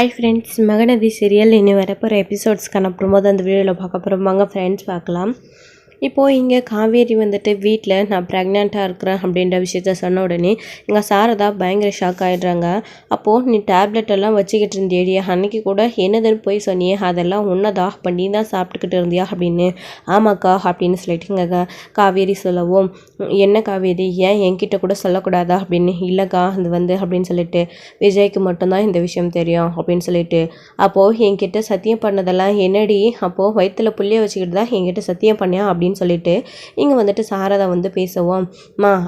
Hi friends, Mahanadi serial இனி வரப்போகிற எபிசோட்ஸ்க்கான promo தான் அந்த வீடியோவில் பார்க்க போகிறோம். வாங்க ஃப்ரெண்ட்ஸ் பார்க்கலாம். இப்போது இங்கே காவேரி வந்துட்டு வீட்டில் நான் ப்ரெக்னெண்ட்டாக இருக்கிறேன் அப்படின்ற விஷயத்த சொன்ன உடனே எங்கள் சாரதா பயங்கர ஷாக் ஆகிடுறாங்க. அப்போது நீ டேப்லெட் எல்லாம் வச்சுக்கிட்டு இருந்தியடியா, அன்றைக்கி கூட என்னதுன்னு போய் சொன்னியே, அதெல்லாம் உன்னதா பண்ணி தான் சாப்பிட்டுக்கிட்டு இருந்தியா அப்படின்னு. ஆமாக்கா அப்படின்னு சொல்லிட்டு இங்கே காவேரி சொல்லவும், என்ன காவேரி ஏன் என்கிட்ட கூட சொல்லக்கூடாதா அப்படின்னு. இல்லைக்கா அது அப்படின்னு சொல்லிட்டு விஜய்க்கு மட்டும்தான் இந்த விஷயம் தெரியும் அப்படின்னு சொல்லிட்டு, அப்போது என்கிட்ட சத்தியம் பண்ணதெல்லாம் என்னடி, அப்போது வயிற்றுல புள்ளிய வச்சுக்கிட்டு தான் என்கிட்ட சத்தியம் பண்ணியா அப்படின்னு சொல்லிட்டு இங்கே வந்துட்டு சாரதா பேசுவோம்.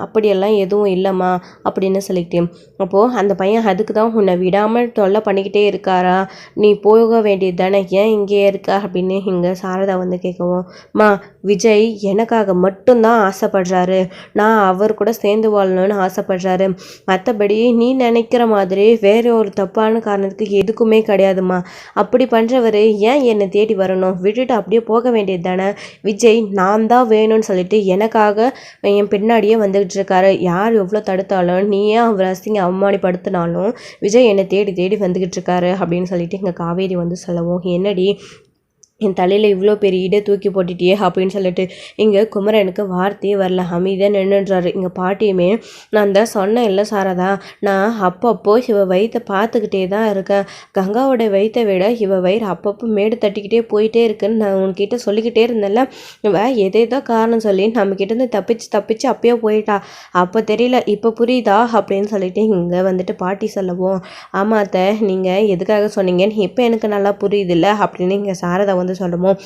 அப்படியெல்லாம் எதுவும் இல்லைம்மா அப்படின்னு சொல்லிட்டு, அப்போது அந்த பையன் அதுக்கு தான் உன்னை விடாமல் தொல்லை பண்ணிக்கிட்டே இருக்காரா, நீ போக வேண்டியது தானே, ஏன் இங்கே இருக்கா அப்படின்னு இங்கே சாரதா கேட்கவும், விஜய் எனக்காக மட்டும்தான் ஆசைப்படுறாரு, நான் அவர் கூட சேர்ந்து வாழணும்னு ஆசைப்படுறாரு, மற்றபடி நீ நினைக்கிற மாதிரி வேற ஒரு தப்பான காரணத்துக்கு எதுக்குமே கிடையாதுமா. அப்படி பண்ணுறவர் ஏன் என்னை தேடி வரணும், விட்டுட்டு அப்படியே போக வேண்டியது தானே. விஜய் நான் தான் வேணும்னு சொல்லிட்டு எனக்காக என் பின்னாடியே வந்துகிட்டு இருக்காரு. யார் எவ்வளோ தடுத்தாலும், நீ ஏன் அவர் அவமானப்படுத்தினாலும் விஜய் என்னை தேடி தேடி வந்துகிட்டு இருக்காரு அப்படின்னு சொல்லிட்டு இங்கே காவேரி சொல்லவும், என்னடி என் தலையில் இவ்வளோ பெரிய இடை தூக்கி போட்டுட்டியே அப்படின்னு சொல்லிட்டு இங்கே குமரனுக்கு வார்த்தையே வரல, அமைதியாக நின்றுன்றாரு. இங்கே பாட்டியுமே, நான் தான் சொன்னேன் இல்லை சாரதா, நான் அப்பப்போ இவ வயிற்றை பார்த்துக்கிட்டே தான் இருக்கேன், கங்காவோட வயிற்றை விட இவ வயிறு அப்பப்போ மேடு தட்டிக்கிட்டே போயிட்டே இருக்குன்னு நான் உன்கிட்ட சொல்லிக்கிட்டே இருந்தேன்ல, இவ எதேதோ காரணம் சொல்லி நம்மக்கிட்டேருந்து தப்பிச்சு அப்பயே போயிட்டா, அப்போ தெரியல இப்போ புரியுதா அப்படின்னு சொல்லிட்டு இங்கே பாட்டி சொல்லவும், ஆமாத்த நீங்கள் எதுக்காக சொன்னீங்கன்னு இப்போ எனக்கு நல்லா புரியுதில்ல அப்படின்னு இங்கே சாரதா சொல்லுவோம்.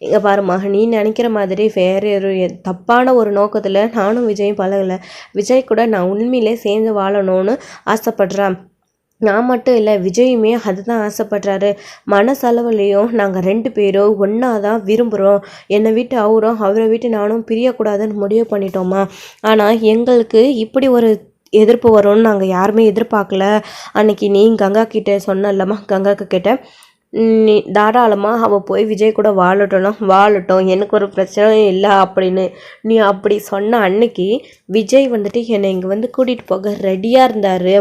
இங்கே பாருமா, நீ நினைக்கிற மாதிரி வேற ஒரு தப்பான ஒரு நோக்கத்தில் நானும் விஜயும் பழகலை, விஜய் கூட நான் உண்மையிலே சேர்ந்து வாழணும்னு ஆசைப்படுறேன். நான் மட்டும் இல்லை, விஜயுமே அதுதான் ஆசைப்படுறாரு. மனசளவுலேயும் நாங்கள் 2 பேரும் ஒன்றா தான் விரும்புகிறோம். என்னை விட்டு அவரும் அவரை விட்டு நானும் பிரியக்கூடாதுன்னு முடிவு பண்ணிட்டோமா. ஆனால் எங்களுக்கு இப்படி ஒரு எதிர்ப்பு வரும்னு நாங்கள் யாருமே எதிர்பார்க்கல. அன்னைக்கு நீ கங்கா கிட்டே சொன்னல்லம்மா, கங்காக்கு கிட்ட நீ தாராளமாக அவள் போய் விஜய் கூட வாழட்டும், எனக்கு ஒரு பிரச்சனையும் இல்லை அப்படின்னு நீ அப்படி சொன்ன அன்னைக்கு விஜய் என்னை இங்கே கூட்டிகிட்டு போக ரெடியாக இருந்தார்.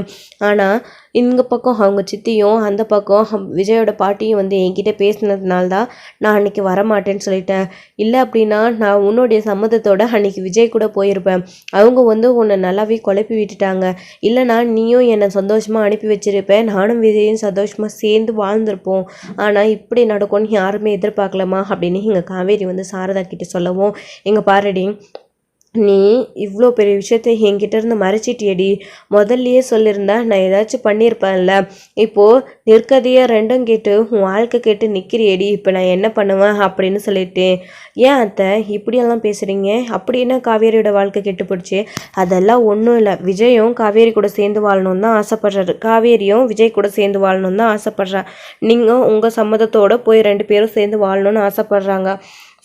ஆனால் இந்த பக்கம் அவங்க சித்தியும் அந்த பக்கம் விஜயோட பாட்டியும் என்கிட்ட பேசினதுனால தான் நான் அன்றைக்கி வரமாட்டேன்னு சொல்லிட்டேன். இல்லை அப்படின்னா நான் உன்னுடைய சம்மதத்தோடு அன்றைக்கி விஜய் கூட போயிருப்பேன். அவங்க உன்னை நல்லாவே குழப்பி விட்டுட்டாங்க. இல்லைனா நீயும் என்னை சந்தோஷமாக அனுப்பி வச்சிருப்பேன், நானும் விஜயும் சந்தோஷமாக சேர்ந்து வாழ்ந்திருப்போம். ஆனால் இப்படி நடக்கும்னு யாருமே எதிர்பார்க்கலாமா அப்படின்னு இங்கே காவேரி சாரதா கிட்ட சொல்லவும், எங்கள் பாரடி நீ இவ்வளோ பெரிய விஷயத்தை என்கிட்ட இருந்து மறைச்சிட்டியடி, முதல்லையே சொல்லியிருந்தா நான் ஏதாச்சும் பண்ணியிருப்பேன்ல. இப்போது நிற்கதையே 2ம் கேட்டு உன் வாழ்க்கை கேட்டு நிற்கிறியடி, இப்போ நான் என்ன பண்ணுவேன் அப்படின்னு சொல்லிட்டு. ஏன் அத்தை இப்படியெல்லாம் பேசுகிறீங்க, அப்படி என்ன காவேரியோட வாழ்க்கை கெட்டு போயிடுச்சு. அதெல்லாம் ஒன்றும் இல்லை, விஜயும் காவேரி கூட சேர்ந்து வாழணும்னு தான் ஆசைப்படுறாரு, காவேரியும் விஜய் கூட சேர்ந்து வாழணும்னு தான் ஆசைப்படுறா. நீங்கள் உங்கள் சம்மதத்தோடு போய் 2 பேரும் சேர்ந்து வாழணும்னு ஆசைப்படுறாங்க.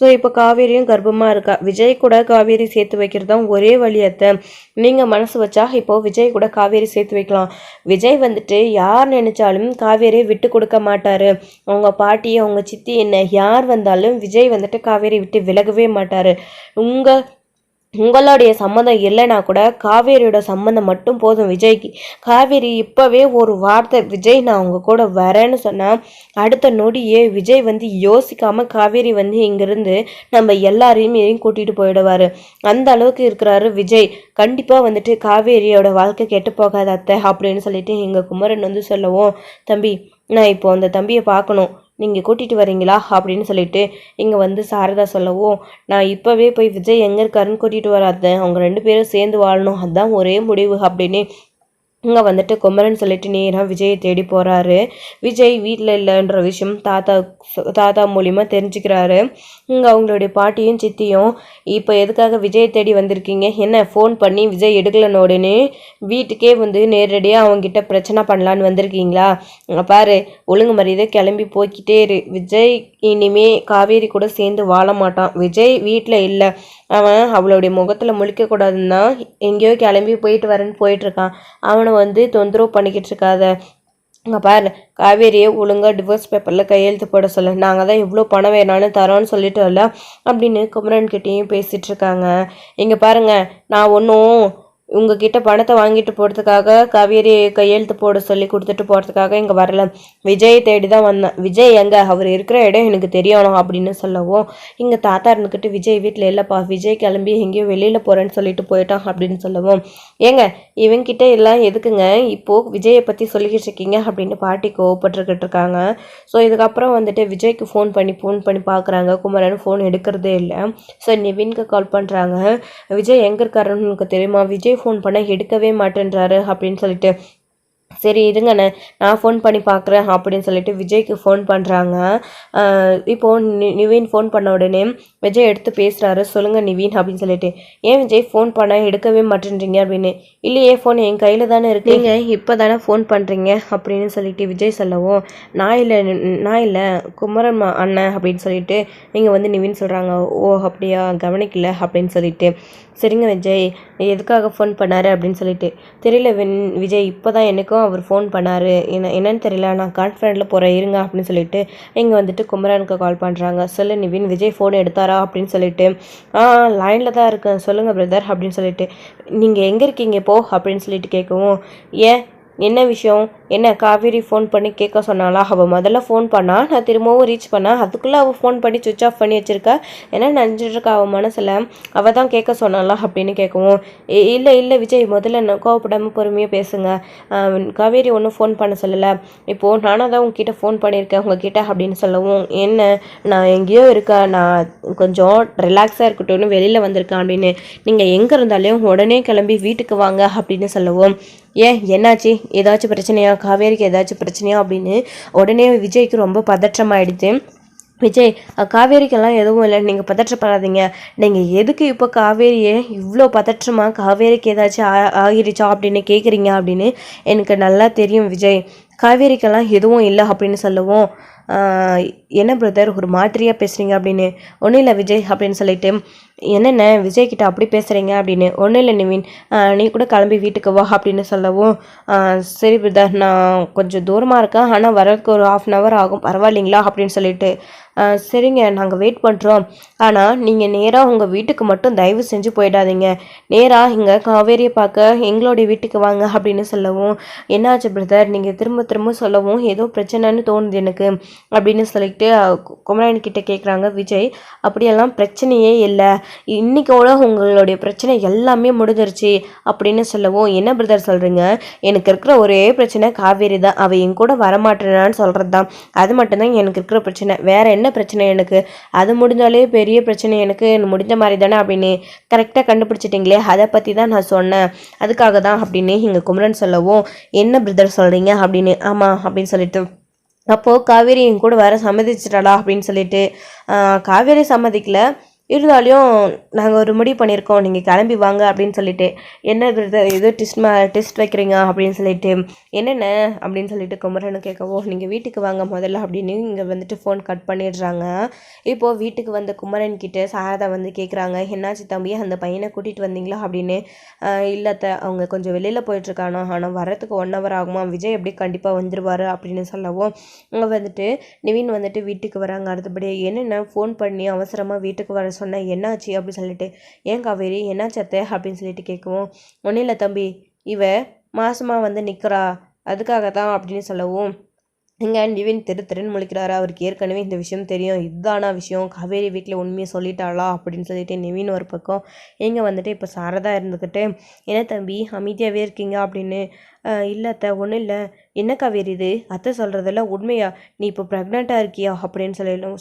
ஸோ இப்போ காவேரியும் கர்ப்பமாக இருக்கா, விஜய் கூட காவேரி சேர்த்து வைக்கிறது தான் ஒரே வழியத்தை. நீங்கள் மனசு வச்சா இப்போது விஜய் கூட காவேரி சேர்த்து வைக்கலாம். விஜய் யார் நினைச்சாலும் காவேரியை விட்டு கொடுக்க மாட்டார். அவங்க பாட்டி அவங்க சித்தி என்ன யார் வந்தாலும் விஜய் காவேரி விட்டு விலகவே மாட்டார். உங்களுடைய சம்மந்தம் இல்லைன்னா கூட காவேரியோட சம்மந்தம் மட்டும் போதும் விஜய்க்கு. காவேரி இப்போவே ஒரு வார்த்தை விஜய் நான் அவங்க கூட வரேன்னு சொன்னால் அடுத்த நொடியே விஜய் யோசிக்காமல் காவேரி இங்கேருந்து நம்ம எல்லாரையுமே கூட்டிகிட்டு போயிடுவார். அந்த அளவுக்கு இருக்கிறாரு விஜய். கண்டிப்பாக காவேரியோட வாழ்க்கை கெட்டு போகாத அத்தை அப்படின்னு சொல்லிட்டு எங்கள் குமரன் சொல்லவும், தம்பி நான் இப்போ அந்த தம்பியை பார்க்கணும், நீங்கள் கூட்டிகிட்டு வரீங்களா அப்படின்னு சொல்லிட்டு இங்கே சாரதா சொல்லவும், நான் இப்போவே போய் விஜய் எங்கே இருக்காருன்னு கூட்டிகிட்டு வராத, அவங்க 2 பேரும் சேர்ந்து வாழணும், அதுதான் ஒரே முடிவு அப்படின்னு இங்கே குமரன் சொல்லிட்டு நேராக விஜயை தேடி போகிறாரு. விஜய் வீட்டில் இல்லைன்ற விஷயம் தாத்தா மூலிமா தெரிஞ்சுக்கிறாரு. இங்கே அவங்களுடைய பாட்டியும் சித்தியும், இப்போ எதுக்காக விஜயை தேடி வந்திருக்கீங்க, என்ன ஃபோன் பண்ணி விஜய் எடுக்கலன்னு உடனே வீட்டுக்கே நேரடியாக அவங்ககிட்ட பிரச்சனை பண்ணலான்னு வந்திருக்கீங்களா, பாரு ஒழுங்கு மரியாதை கிளம்பி போய்கிட்டே இரு, விஜய் இனிமே காவேரி கூட சேர்ந்து வாழ மாட்டான், விஜய் வீட்டில் இல்லை, அவன் அவளுடைய முகத்தில் முழிக்கக்கூடாதுன்னா எங்கேயோ கிளம்பி போயிட்டு வரேன்னு போயிட்டுருக்கான், அவனை தொந்தரவு பண்ணிக்கிட்டு இருக்காத, அங்கே பாரு காவேரியை ஒழுங்காக டிவோர்ஸ் பேப்பரில் கையெழுத்து போட சொல்ல, நாங்கள் தான் எவ்வளோ பணம் வேணாலும் தரோன்னு சொல்லிட்டோம்ல அப்படின்னு குமரன்கிட்டையும் பேசிகிட்டு இருக்காங்க. இங்கே பாருங்கள், நான் ஒன்றும் உங்ககிட்ட பணத்தை வாங்கிட்டு போகிறதுக்காக காவேரி கையெழுத்து போட சொல்லி கொடுத்துட்டு போகிறதுக்காக இங்கே வரல, விஜயை தேடி தான் வந்தேன். விஜய் எங்கே, அவர் இருக்கிற இடம் எனக்கு தெரியணும் அப்படின்னு சொல்லவும் இங்கே தாத்தா இருந்துக்கிட்டு விஜய் வீட்டில் இல்லைப்பா, விஜய் கிளம்பி எங்கேயோ வெளியில் போகிறேன்னு சொல்லிட்டு போயிட்டான் அப்படின்னு சொல்லவும், ஏங்க இவங்கிட்ட எல்லாம் எதுக்குங்க இப்போது விஜயை பற்றி சொல்லிக்கிட்டு இருக்கீங்க அப்படின்னு பாட்டி கோவப்பட்டுக்கிட்டு இருக்காங்க. ஸோ இதுக்கப்புறம் வந்துட்டு விஜய்க்கு ஃபோன் பண்ணி பார்க்குறாங்க. குமரன் ஃபோன் எடுக்கிறதே இல்லை. ஸோ நிவின்க்கு கால் பண்ணுறாங்க. விஜய் எங்கே இருக்காருன்னு எனக்கு தெரியுமா, விஜய் ஃபோன் பண்ணால் எடுக்கவே மாட்டேன்றாரு அப்படின்னு சொல்லிட்டு, சரி இருங்கண்ணே நான் ஃபோன் பண்ணி பார்க்குறேன் அப்படின்னு சொல்லிட்டு விஜய்க்கு ஃபோன் பண்ணுறாங்க. இப்போது நிவின் ஃபோன் பண்ண உடனே விஜய் எடுத்து பேசுகிறாரு. சொல்லுங்கள் நிவின் அப்படின்னு சொல்லிட்டு, ஏன் விஜய் ஃபோன் பண்ண எடுக்கவே மாட்டேன்றீங்க அப்படின்னு, இல்லையே ஃபோன் என் கையில் தானே இருக்கு, நீங்கள் இப்போ தானே ஃபோன் பண்ணுறீங்க அப்படின்னு சொல்லிட்டு விஜய் சொல்லவும், நான் இல்லை குமரன் அண்ணன் அப்படின்னு சொல்லிட்டு நீங்கள் வந்து நிவின் சொல்கிறாங்க. ஓ அப்படியா, கவனிக்கல அப்படின்னு சொல்லிட்டு, சரிங்க விஜய் எதுக்காக ஃபோன் பண்ணார் அப்படின்னு சொல்லிட்டு, தெரியல விஜய் இப்போ தான் எனக்கும் அவர் ஃபோன் பண்ணார், என்னன்னு தெரியல, நான் கான்ஃபரன்ஸில் போகிறேன் இருங்க அப்படின்னு சொல்லிட்டு இங்கே வந்துட்டு குமரனுக்கு கால் பண்ணுறாங்க. சொல்லு நிவின் விஜய் ஃபோன் எடுத்தாரா அப்படின்னு சொல்லிட்டு, லைனில் தான் இருக்கேன் சொல்லுங்கள் பிரதர் அப்படின்னு சொல்லிட்டு, நீங்கள் எங்கே இருக்கீங்க இப்போ அப்படின்னு சொல்லிட்டு கேட்கவும், ஏன் என்ன விஷயம், என்ன காவேரி ஃபோன் பண்ணி கேட்க சொன்னாலா, அவள் முதல்ல ஃபோன் பண்ணா, நான் திரும்பவும் ரீச் பண்ணேன், அதுக்குள்ளே அவள் ஃபோன் பண்ணி சுவிச் ஆஃப் பண்ணி வச்சுருக்கா, என்ன நினச்சிட்ருக்கா அவள் மனசில், அவள் தான் கேட்க சொன்னாலா அப்படின்னு கேட்கவும், இல்லை விஜய் முதல்ல நான் கோவப்படாமல் பொறுமையாக பேசுங்க, காவேரி ஒன்றும் ஃபோன் பண்ண சொல்லலை, இப்போது நானாக தான் உங்ககிட்ட ஃபோன் பண்ணியிருக்கேன் உங்ககிட்ட அப்படின்னு சொல்லவும், என்ன நான் எங்கேயோ இருக்கேன், நான் கொஞ்சம் ரிலாக்ஸாக இருக்கட்டும்னு வெளியில் வந்திருக்கேன் அப்படின்னு, நீங்கள் எங்கே இருந்தாலும் உடனே கிளம்பி வீட்டுக்கு வாங்க அப்படின்னு சொல்லவும், ஏன் என்னாச்சு, ஏதாச்சும் பிரச்சனையா, காவேரிக்கு ஏதாச்சும் பிரச்சனையா அப்படின்னு உடனே விஜய்க்கு ரொம்ப பதற்றமாயிடுச்சு. விஜய் காவேரிக்கெல்லாம் எதுவும் இல்லை, நீங்கள் பதற்றப்படாதீங்க, நீங்கள் எதுக்கு இப்போ காவேரியை இவ்வளோ பதற்றமாக காவேரிக்கு ஏதாச்சும் ஆகிருச்சா அப்படின்னு கேட்குறீங்க அப்படின்னு எனக்கு நல்லா தெரியும் விஜய், காவேரிக்கெல்லாம் எதுவும் இல்லை அப்படின்னு சொல்லவும், என்ன பிரதர் ஒரு மாதிரியாக பேசுகிறீங்க அப்படின்னு, ஒன்றும் இல்லை விஜய் அப்படின்னு சொல்லிட்டு, என்னென்ன விஜய்கிட்ட அப்படி பேசுகிறீங்க அப்படின்னு, ஒன்றும் இல்லை நிவின் நீ கூட கிளம்பி வீட்டுக்கு வா அப்படின்னு சொல்லவும், சரி பிரதர் நான் கொஞ்சம் தூரமாக இருக்கேன், ஆனால் வரதுக்கு ஒரு 1/2 hour ஆகும் பரவாயில்லைங்களா அப்படின்னு சொல்லிட்டு, சரிங்க நாங்கள் வெயிட் பண்ணுறோம், ஆனால் நீங்கள் நேராக உங்கள் வீட்டுக்கு மட்டும் தயவு செஞ்சு போயிடாதீங்க, நேராக இங்கே காவேரியை பார்க்க எங்களுடைய வீட்டுக்கு வாங்க அப்படின்னு சொல்லவும், என்னாச்சு பிரதர் நீங்கள் திரும்ப திரும்ப சொல்லவும் ஏதோ பிரச்சனைன்னு தோணுது எனக்கு அப்படின்னு சொல்லிட்டு குமரன் கிட்ட கேட்குறாங்க விஜய், அப்படியெல்லாம் பிரச்சனையே இல்லை, இன்னைக்கோட உங்களுடைய பிரச்சனை எல்லாமே முடிஞ்சிருச்சு அப்படின்னு சொல்லவும், என்ன பிரதர் சொல்கிறீங்க, எனக்கு இருக்கிற ஒரே பிரச்சனை காவேரி தான், அவள் என் கூட வரமாட்டேனான்னு சொல்கிறது தான், அது மட்டும்தான் எனக்கு இருக்கிற பிரச்சனை, வேற என்ன பிரச்சனை எனக்கு, அது முடிஞ்சாலே பெரிய பிரச்சனை எனக்கு முடிஞ்ச மாதிரி தானே அப்படின்னு கரெக்டாக கண்டுபிடிச்சிட்டிங்களே, அதை பற்றி தான் நான் சொன்னேன், அதுக்காக தான் அப்படின்னு இங்கே குமரன் சொல்லவும், என்ன பிரதர் சொல்கிறீங்க அப்படின்னு, ஆமாம் அப்படின்னு சொல்லிட்டு, அப்போது காவேரி என் கூட வர சம்மதிச்சிட்டாளா அப்படின்னு சொல்லிட்டு, காவேரி சம்மதிக்கல, இருந்தாலும் நாங்கள் ஒரு முடிவு பண்ணியிருக்கோம், நீங்கள் கிளம்பி வாங்க அப்படின்னு சொல்லிட்டு, என்ன ஏதோ டெஸ்ட் வைக்கிறீங்க அப்படின்னு சொல்லிட்டு, என்னென்ன அப்படின்னு சொல்லிட்டு குமரனு கேட்கவோ, நீங்கள் வீட்டுக்கு வாங்க முதல்ல அப்படின்னு இங்கே வந்துட்டு ஃபோன் கட் பண்ணிடுறாங்க. இப்போது வீட்டுக்கு வந்த குமரன் கிட்டே சாரதா வந்து கேட்குறாங்க, என்னாச்சு தம்பி அந்த பையனை கூட்டிகிட்டு வந்தீங்களா அப்படின்னு, இல்லத்த அவங்க கொஞ்சம் வெளியில் போயிட்டுருக்கானோ, ஆனால் வரத்துக்கு 1 hour ஆகுமா, விஜய் எப்படி கண்டிப்பாக வந்துடுவார் அப்படின்னு சொல்லவும், அங்கே வந்துட்டு நிவின் வந்துட்டு வீட்டுக்கு வராங்க. அடுத்தபடி என்னென்ன ஃபோன் பண்ணி அவசரமாக வீட்டுக்கு வர சொன்னேன், என்னாச்சு அப்படின்னு சொல்லிட்டு, ஏன் காவேரி என்னாச்சு அத்தை அப்படின்னு சொல்லிட்டு கேட்கவும், ஒன்றும் இல்லை தம்பி இவ மாசமாக வந்து நிற்கிறா அதுக்காக தான் அப்படின்னு சொல்லவும், இங்கே நிவின் திருன்னு முழிக்கிறாரு. அவருக்கு ஏற்கனவே இந்த விஷயம் தெரியும், இதுதானா விஷயம், காவேரி வீட்டில் உண்மையை சொல்லிட்டாளா அப்படின்னு சொல்லிட்டு நிவின் ஒரு பக்கம், இங்கே வந்துட்டு இப்போ சாரதா இருந்துக்கிட்டு, என்ன தம்பி அமைதியாகவே இருக்கீங்க அப்படின்னு, இல்லை அத்தை ஒன்றும் இல்லை, என்ன காவேரி இது அத்தை சொல்கிறதெல்லாம் உண்மையா, நீ இப்போ ப்ரெக்னெண்ட்டாக இருக்கியா அப்படின்னு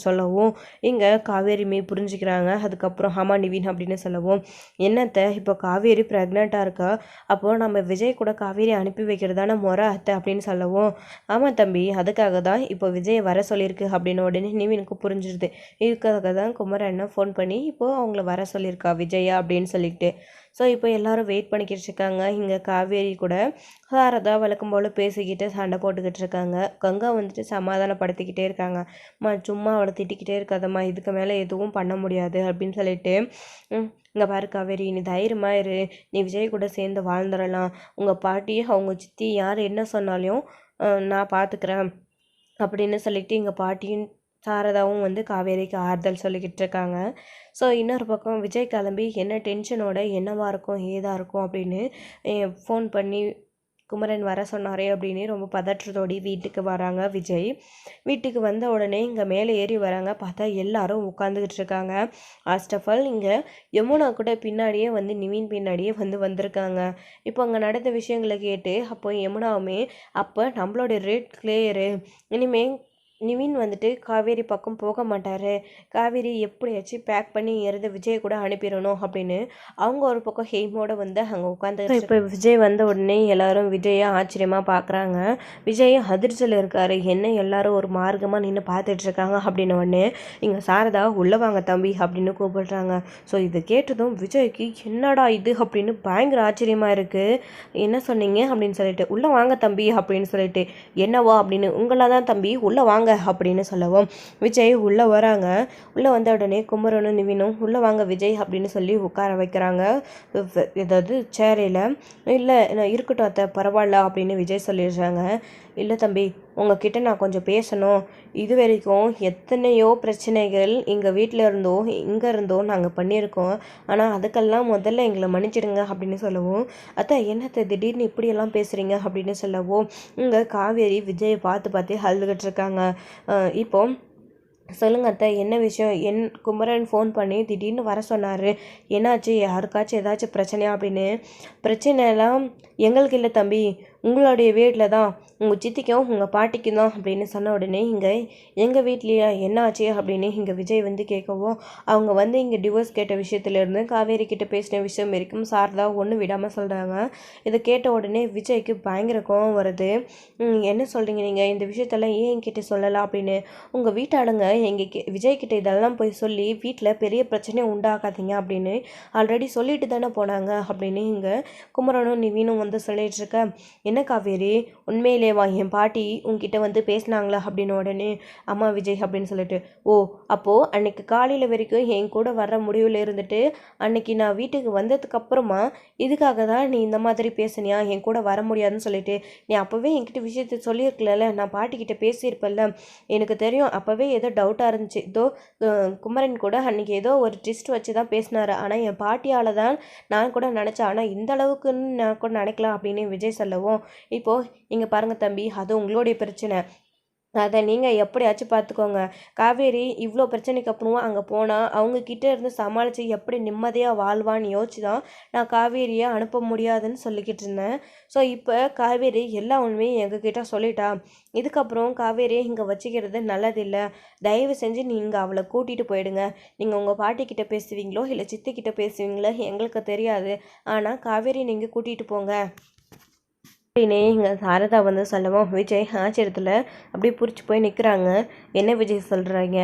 சொல்லவும், இங்கே காவேரிமே புரிஞ்சுக்கிறாங்க. அதுக்கப்புறம் ஆமா நிவின் அப்படின்னு சொல்லவும், என்னத்தை இப்போ காவேரி ப்ரெக்னெண்ட்டாக இருக்கா, அப்போது நம்ம விஜய் கூட காவேரி அனுப்பி வைக்கிறதான முறை அத்தை அப்படின்னு சொல்லவும், ஆமாம் தம்பி அதுக்காக தான் இப்போ விஜய் வர சொல்லியிருக்கு அப்படின்னு உடனே நிவினுக்கு புரிஞ்சிடுது. இதுக்காக தான் குமரண்ணா ஃபோன் பண்ணி இப்போது அவங்கள வர சொல்லியிருக்கா விஜயா அப்படின்னு சொல்லிட்டு. ஸோ இப்போ எல்லோரும் வெயிட் பண்ணிக்கிட்டு இருக்காங்க. இங்கே காவேரி கூட சாரதா வழக்கம் போல் பேசிக்கிட்டு சண்டை போட்டுக்கிட்டு இருக்காங்க. கங்கா வந்துட்டு சமாதானப்படுத்திக்கிட்டே இருக்காங்க. சும்மா அவளை திட்டிக்கிட்டே இருக்காதம்மா, இதுக்கு மேலே எதுவும் பண்ண முடியாது அப்படின்னு சொல்லிட்டு, இங்கே பாரு காவேரி நீ தைரியமாக இரு, நீ விஜய் கூட சேர்ந்து வாழ்ந்துடலாம், உங்கள் பாட்டி அவங்க சித்தி யார் என்ன சொன்னாலும் நான் பார்த்துக்கிறேன் அப்படின்னு சொல்லிட்டு எங்கள் பாட்டியும் சாரதாவும் வந்து காவேரிக்கு ஆறுதல் சொல்லிக்கிட்டு இருக்காங்க. ஸோ இன்னொரு பக்கம் விஜய் கிளம்பி என்ன டென்ஷனோட என்னவா இருக்கும் ஏதா இருக்கும் அப்படின்னு ஃபோன் பண்ணி குமரன் வர சொன்னாரே அப்படின்னு ரொம்ப பதற்றத்தோடி வீட்டுக்கு வராங்க விஜய். வீட்டுக்கு வந்த உடனே இங்கே மேலே ஏறி வராங்க. பார்த்தா எல்லாரும் உட்காந்துக்கிட்டு இருக்காங்க. ஃபர்ஸ்ட் ஆஃப் ஆல் இங்கே யமுனா கூட பின்னாடியே வந்து நிவின் பின்னாடியே வந்திருக்காங்க. இப்போ அங்கே நடந்த விஷயங்களை கேட்டு அப்போ யமுனாவுமே அப்போ நம்மளோட ரெட் கிளியரு இனிமேல் நிவின் வந்துட்டு காவேரி பக்கம் போக மாட்டார், காவேரி எப்படியாச்சும் பேக் பண்ணி இறந்து விஜய் கூட அனுப்பிடணும் அப்படின்னு அவங்க ஒரு பக்கம் ஹெய்மோட வந்து அங்கே உட்காந்து. இப்போ விஜய் வந்த உடனே எல்லாரும் விஜயை ஆச்சரியமாக பார்க்குறாங்க. விஜய் அதிர்ச்சியில் இருக்கார். என்ன எல்லாரும் ஒரு மார்க்கமாக நின்று பார்த்துட்டு இருக்காங்க அப்படின்னு உடனே இங்கே சாரதா உள்ளே வாங்க தம்பி அப்படின்னு கூப்பிடுறாங்க. ஸோ இது கேட்டதும் விஜய்க்கு என்னடா இது அப்படின்னு பயங்கர ஆச்சரியமாக இருக்குது. என்ன சொன்னீங்க அப்படின்னு சொல்லிட்டு உள்ளே வாங்க தம்பி அப்படின்னு சொல்லிட்டு என்னவா அப்படின்னு உங்களா தான் தம்பி உள்ளே வாங்க அப்படின்னு சொல்லவும் விஜய் உள்ளே வராங்க. உள்ளே வந்த உடனே குமரனும் நிவினும் உள்ளே வாங்க விஜய் அப்படின்னு சொல்லி உட்கார வைக்கிறாங்க. ஏதாவது சேரையில். இல்லை இருக்கட்டும் அத்தை பரவாயில்ல அப்படின்னு விஜய் சொல்லிடுறாங்க. இல்லை தம்பி உங்ககிட்ட நான் கொஞ்சம் பேசணும். இது வரைக்கும் எத்தனையோ பிரச்சனைகள் எங்கள் வீட்டில் இருந்தோ இங்கே இருந்தோ நாங்கள் பண்ணியிருக்கோம். ஆனால் அதுக்கெல்லாம் முதல்ல எங்களை மன்னிச்சிடுங்க அப்படின்னு சொல்லவும் அத்தை என்னத்தை திடீர்னு இப்படியெல்லாம் பேசுகிறீங்க அப்படின்னு சொல்லவும் இங்கே காவேரி விஜயை பார்த்து அழுதுகிட்டு இருக்காங்க. இப்போ சொல்லுங்க அத்தை என்ன விஷயம்? குமரன் ஃபோன் பண்ணி திடீர்னு வர சொன்னார், என்னாச்சு யாருக்காச்சும் ஏதாச்சும் பிரச்சனையா அப்படின்னு. பிரச்சனைலாம் எங்களுக்கு இல்லை தம்பி, உங்களுடைய வீட்டில் தான், உங்கள் சித்திக்கும் உங்கள் பாட்டிக்கும் தான் அப்படின்னு சொன்ன உடனே இங்கே எங்கள் வீட்லையா என்ன ஆச்சு அப்படின்னு இங்கே விஜய் வந்து கேட்கவும் அவங்க வந்து இங்கே டிவோர்ஸ் கேட்ட விஷயத்துலேருந்து காவேரி கிட்ட பேசின விஷயம் வரைக்கும் சாரதா ஒன்றும் விடாமல் சொல்கிறாங்க. இதை கேட்ட உடனே விஜய்க்கு பயங்கர கோவம் வருது. என்ன சொல்கிறீங்க நீங்கள் இந்த விஷயத்தெல்லாம் ஏன் என்கிட்ட சொல்லலாம் அப்படின்னு. உங்கள் வீட்டாளுங்க விஜய்கிட்ட இதெல்லாம் போய் சொல்லி வீட்டில் பெரிய பிரச்சனையை உண்டாக்காதீங்க அப்படின்னு ஆல்ரெடி சொல்லிட்டு தானே போனாங்க அப்படின்னு இங்கே குமரனும் நிவீனும் வந்து சொல்லிட்டு இருக்க. என்ன காவேரி உண்மையிலேவா என் பாட்டி உங்ககிட்ட வந்து பேசினாங்களா அப்படின்னு உடனே அம்மா விஜய் அப்படின்னு சொல்லிட்டு ஓ அப்போது அன்னைக்கு காலையில் வரைக்கும் என் கூட வர்ற முடிவில் இருந்துட்டு அன்னைக்கு நான் வீட்டுக்கு வந்ததுக்கு அப்புறமா இதுக்காக தான் நீ இந்த மாதிரி பேசுனியா, என் கூட வர முடியாதுன்னு சொல்லிட்டு நீ அப்போவே என்கிட்ட விஷயத்தை சொல்லியிருக்கல, நான் பாட்டிக்கிட்ட பேசியிருப்பேன்ல, எனக்கு தெரியும் அப்போவே ஏதோ டவுட்டாக இருந்துச்சு. ஏதோ குமரன் கூட அன்றைக்கி ஏதோ ஒரு ட்விஸ்ட் வச்சு தான் பேசினார், ஆனால் என் பாட்டியால் தான் நான் கூட நினச்சேன், ஆனால் இந்த அளவுக்குன்னு நான் கூட நினைக்கலாம் அப்படின்னு விஜய் சொல்லவும் இப்போது இங்கே பாருங்கள் தம்பி அது உங்களுடைய பிரச்சனை, அதை நீங்கள் எப்படியாச்சும் பார்த்துக்கோங்க. காவேரி இவ்வளோ பிரச்சனைக்கு அப்புறமா அங்கே போனால் அவங்கக்கிட்ட இருந்து சமாளித்து எப்படி நிம்மதியாக வாழ்வான்னு யோசிச்சு தான் நான் காவேரியை அனுப்ப முடியாதுன்னு சொல்லிக்கிட்டு இருந்தேன். ஸோ இப்போ காவேரி எல்லா உண்மையும் எங்ககிட்ட சொல்லிட்டா, இதுக்கப்புறம் காவேரியை இங்கே வச்சுக்கிறது நல்லதில்லை. தயவு செஞ்சு நீங்கள் அவளை கூட்டிகிட்டு போயிடுங்க. நீங்கள் உங்கள் பாட்டிக்கிட்ட பேசுவீங்களோ இல்லை சித்திக்கிட்ட பேசுவீங்களோ எங்களுக்கு தெரியாது, ஆனால் காவேரி நீங்கள் கூட்டிகிட்டு போங்க அப்படின்னு இங்கே சாரதா வந்து சொல்லவும் விஜய் ஆச்சரியத்தில் அப்படியே பிடிச்சி போய் நிற்கிறாங்க. என்ன விஜய் சொல்கிறாங்க,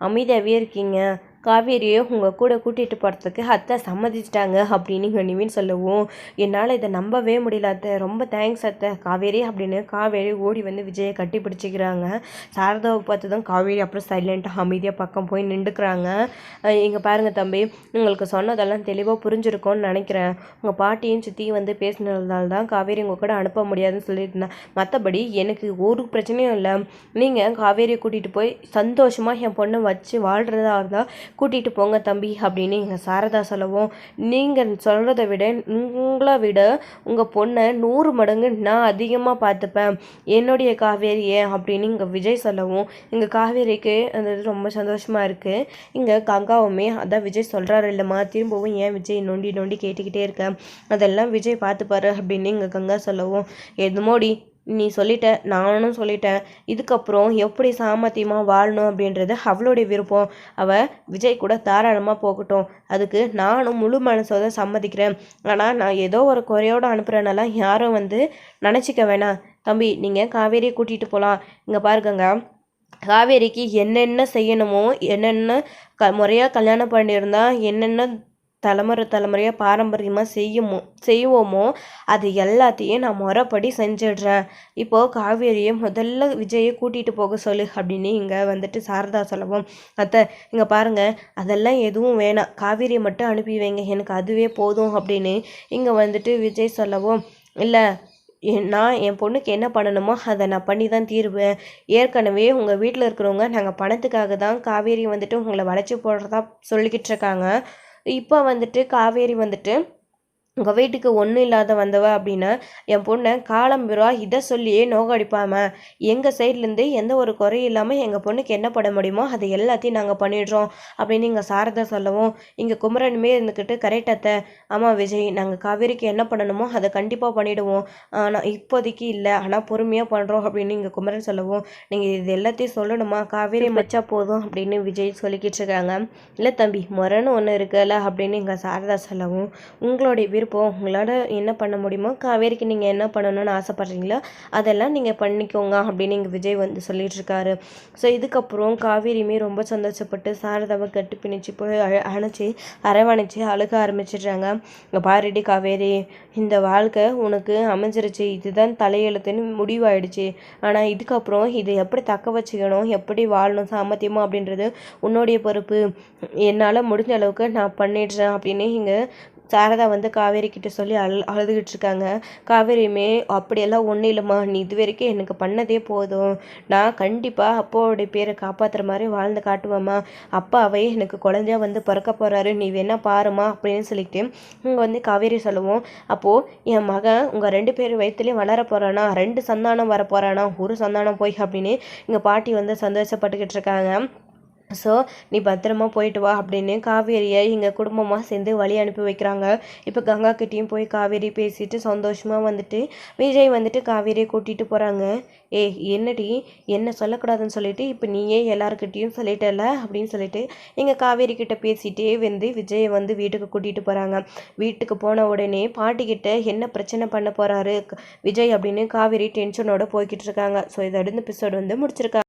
அமைதியாகவே இருக்கீங்க, காவேரியை உங்கள் கூட கூட்டிகிட்டு போகிறதுக்கு அத்தை சம்மதிச்சிட்டாங்க அப்படின்னு இங்கே நிவின் சொல்லவும் என்னால் இதை நம்பவே முடியல அத்தை, ரொம்ப தேங்க்ஸ் அத்தை காவேரி அப்படின்னு காவேரி ஓடி வந்து விஜயை கட்டி பிடிச்சிக்கிறாங்க. சாரதாவை பார்த்து தான் காவேரி அப்புறம் சைலண்ட்டாக அமைதியாக பக்கம் போய் நின்றுக்கிறாங்க. இங்கே பாருங்கள் தம்பி உங்களுக்கு சொன்னதெல்லாம் தெளிவாக புரிஞ்சிருக்கோன்னு நினைக்கிறேன். உங்கள் பாட்டியும் சித்தியும் வந்து பேசினதால தான் காவேரி உங்கள் கூட அனுப்ப முடியாதுன்னு சொல்லியிருந்தேன், மற்றபடி எனக்கு ஒரு பிரச்சனையும் இல்லை. நீங்கள் காவேரியை கூட்டிகிட்டு போய் சந்தோஷமாக என் பொண்ணை வச்சு வாழ்கிறதா இருந்தால் கூட்டிகிட்டு போங்க தம்பி அப்படின்னு எங்கள் சாரதா சொல்லவும் நீங்கள் சொல்கிறத விட உங்களை விட உங்கள் பொண்ணை 100 மடங்கு நான் அதிகமாக பார்த்துப்பேன் என்னுடைய காவேரியை அப்படின்னு இங்கே விஜய் சொல்லவும் இங்கே காவேரிக்கு அந்த ரொம்ப சந்தோஷமாக இருக்குது. இங்கே கங்காவுமே அதான் விஜய் சொல்கிறாரு இல்லைம்மா, திரும்பவும் ஏன் விஜய் நொண்டி நொண்டி கேட்டுக்கிட்டே இருக்கேன், அதெல்லாம் விஜய் பார்த்துப்பாரு அப்படின்னு இங்கே கங்கா சொல்லவும் எதுமோடி நீ சொல்லிட்ட நானும் சொல்லிட்டேன், இதுக்கப்புறம் எப்படி சாமர்த்தியமாக வாழணும் அப்படின்றது அவளுடைய விருப்பம், அவள் விஜய் கூட தாராளமாக போகட்டும், அதுக்கு நானும் முழு மனசோட சம்மதிக்கிறேன். ஆனால் நான் ஏதோ ஒரு குறையோடு அனுப்புகிறனால யாரும் வந்து நினச்சிக்க வேணாம் தம்பி, நீங்கள் காவேரியை கூட்டிகிட்டு போகலாம். இங்கே பாருங்க காவேரிக்கு என்னென்ன செய்யணுமோ என்னென்ன முறையாக கல்யாணம் பண்ணியிருந்தா என்னென்ன தலைமுறையாக பாரம்பரியமாக செய்வோமோ அது எல்லாத்தையும் நான் முறைப்படி செஞ்சிடுறேன். இப்போது காவேரியை முதல்ல விஜயை கூட்டிகிட்டு போக சொல்லு அப்படின்னு இங்கே வந்துட்டு சாரதா சொல்லவும் அத்தை இங்கே பாருங்கள் அதெல்லாம் எதுவும் வேணாம், காவேரியை மட்டும் அனுப்பி வைங்க, எனக்கு அதுவே போதும் அப்படின்னு இங்கே வந்துட்டு விஜய் சொல்லவும் இல்லை நான் என் பொண்ணுக்கு என்ன பண்ணணுமோ அதை நான் பண்ணி தான் தீருவேன். ஏற்கனவே உங்கள் வீட்டில் இருக்கிறவங்க நாங்கள் பணத்துக்காக தான் காவேரி வந்துட்டு உங்களை வளைச்சி போடுறதா சொல்லிக்கிட்டு இருக்காங்க. இப்போ வந்துட்டு காவேரி வந்துட்டு உங்கள் வீட்டுக்கு ஒன்றும் இல்லாத வந்தவ அப்படின்னா என் பொண்ணை காலம்புறா இதை சொல்லியே நோகடிப்பாம எங்கள் சைட்லேருந்து எந்த ஒரு குறையும் இல்லாமல் எங்கள் பொண்ணுக்கு என்ன பண்ண முடியுமோ அதை எல்லாத்தையும் நாங்கள் பண்ணிடுறோம் அப்படின்னு இங்கே சாரதா சொல்லவும் இங்கே குமரனுமே இருந்துக்கிட்டு கரெக்டாக ஆமாம் விஜய், நாங்கள் காவேரிக்கு என்ன பண்ணணுமோ அதை கண்டிப்பாக பண்ணிவிடுவோம். ஆனால் இப்போதைக்கு இல்லை, ஆனால் பொறுமையாக பண்ணுறோம் அப்படின்னு இங்கே குமரன் சொல்லவும் நீங்கள் இது எல்லாத்தையும் சொல்லணுமா, காவேரி மச்சா போதும் அப்படின்னு விஜய் சொல்லிக்கிட்டு இருக்காங்க. இல்லை தம்பி, முறைன்னு ஒன்று இருக்குல்ல அப்படின்னு இங்கே சாரதா சொல்லவும் உங்களுடைய விருப்பம், உங்களால் என்ன பண்ண முடியுமோ காவேரிக்கு நீங்கள் என்ன பண்ணணும்னு ஆசைப்பட்றீங்களோ அதெல்லாம் நீங்கள் பண்ணிக்கோங்க அப்படின்னு இங்கே விஜய் வந்து சொல்லிட்டு இருக்காரு. ஸோ இதுக்கப்புறம் காவேரியுமே ரொம்ப சந்தோஷப்பட்டு சாரதாவை கட்டி பிணிச்சு போய் அணைச்சி அரவணைச்சி அழுக ஆரம்பிச்சிடுறாங்க. இங்கே பாருடி காவேரி, இந்த வாழ்க்கை உனக்கு அமைஞ்சிருச்சு, இதுதான் தலையெழுத்துன்னு முடிவாயிடுச்சு. ஆனால் இதுக்கப்புறம் இதை எப்படி தக்க வச்சுக்கணும், எப்படி வாழணும் சாமர்த்தியமாக அப்படின்றது உன்னுடைய பொறுப்பு. என்னால் முடிஞ்ச அளவுக்கு நான் பண்ணிடுறேன் அப்படின்னு இங்கே சாரதா வந்து காவேரி கிட்ட சொல்லி அழுதுகிட்டு இருக்காங்க. காவேரியுமே அப்படியெல்லாம் ஒன்றும் இல்லைம்மா, நீ இது வரைக்கும் எனக்கு பண்ணதே போதும், நான் கண்டிப்பாக அப்பாவோடைய பேரை காப்பாற்றுற மாதிரி வாழ்ந்து காட்டுவேம்மா. அப்பாவே எனக்கு குழந்தையா வந்து பிறக்க போகிறாரு, நீ வேணா பாருமா அப்படின்னு சொல்லிட்டு இங்கே வந்து காவேரி சொல்லுவோம். அப்போது என் மகன் உங்கள் 2 பேர் வயிற்றுலேயும் வளர போகிறானா, 2 சந்தானம் வர போகிறானா, ஒரு சந்தானம் போய் அப்படின்னு இங்கே பாட்டி வந்து சந்தோஷப்பட்டுக்கிட்டு இருக்காங்க. ஸோ நீ பத்திரமா போயிட்டு வா அப்படின்னு காவேரியை எங்கள் குடும்பமாக சேர்ந்து வழி அனுப்பி வைக்கிறாங்க. இப்போ கங்கா கிட்டேயும் போய் காவேரி பேசிட்டு சந்தோஷமாக வந்துட்டு விஜய் வந்துட்டு காவேரியை கூட்டிகிட்டு போகிறாங்க. என்னடி என்ன சொல்லக்கூடாதுன்னு சொல்லிட்டு இப்போ நீயே எல்லாருக்கிட்டேயும் சொல்லிட்டல அப்படின்னு சொல்லிட்டு எங்கள் காவேரி கிட்ட பேசிகிட்டே வந்து விஜயை வந்து வீட்டுக்கு கூட்டிகிட்டு போகிறாங்க. வீட்டுக்கு போன உடனே பாட்டிக்கிட்ட என்ன பிரச்சனை பண்ண போகிறாரு விஜய் அப்படின்னு காவேரி டென்ஷனோட போய்கிட்டு இருக்காங்க. ஸோ இதை அடுத்த எபிசோடு வந்து முடிச்சிருக்காங்க.